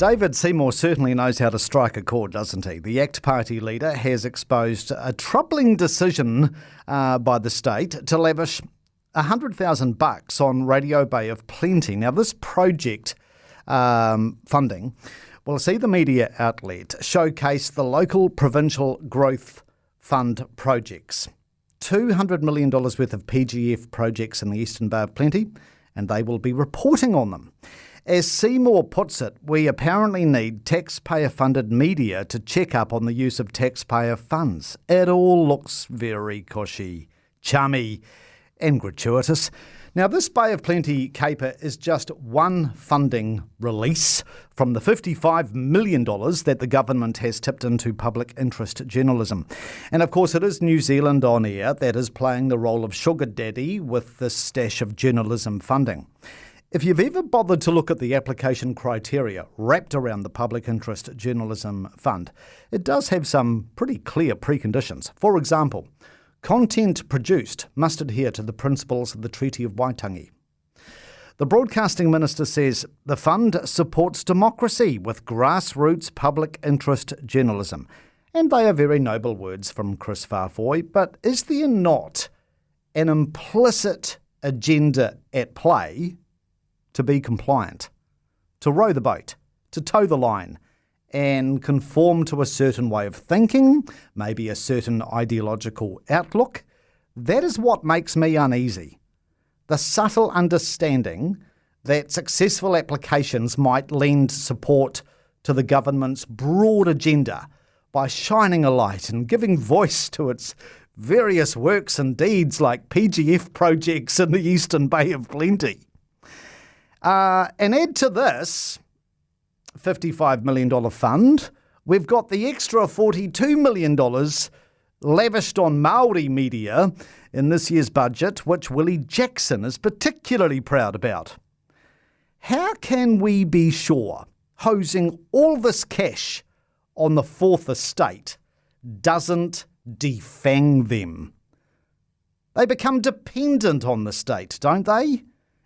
David Seymour certainly knows how to strike a chord, doesn't he? The ACT Party leader has exposed a troubling decision by the state to lavish $100,000 on Radio Bay of Plenty. Now, this project funding will see the media outlet showcase the local provincial growth fund projects. $200 million worth of PGF projects in the Eastern Bay of Plenty, and they will be reporting on them. As Seymour puts it, we apparently need taxpayer-funded media to check up on the use of taxpayer funds. It all looks very cushy, chummy and gratuitous. Now, this Bay of Plenty caper is just one funding release from the $55 million that the government has tipped into public interest journalism. And of course, it is New Zealand On Air that is playing the role of sugar daddy with this stash of journalism funding. If you've ever bothered to look at the application criteria wrapped around the Public Interest Journalism Fund, it does have some pretty clear preconditions. For example, content produced must adhere to the principles of the Treaty of Waitangi. The Broadcasting Minister says the fund supports democracy with grassroots public interest journalism. And they are very noble words from Chris Farfoy, but is there not an implicit agenda at play to be compliant, to row the boat, to toe the line, and conform to a certain way of thinking, maybe a certain ideological outlook? That is what makes me uneasy. The subtle understanding that successful applications might lend support to the government's broad agenda by shining a light and giving voice to its various works and deeds like PGF projects in the Eastern Bay of Plenty. And add to this $55 million fund, we've got the extra $42 million lavished on Māori media in this year's budget, which Willie Jackson is particularly proud about. How can we be sure hosing all this cash on the Fourth Estate doesn't defang them? They become dependent on the state, don't they?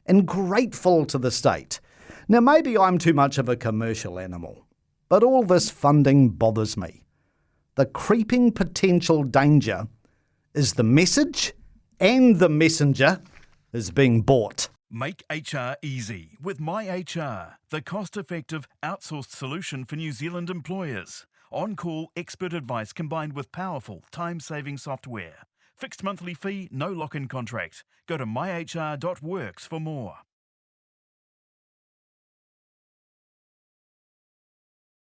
And grateful to the state. Now, maybe I'm too much of a commercial animal, but all this funding bothers me. The creeping potential danger is the message and the messenger is being bought. Make HR easy with MyHR, the cost-effective outsourced solution for New Zealand employers. On-call expert advice combined with powerful time-saving software. Fixed monthly fee, no lock-in contract. Go to myhr.works for more.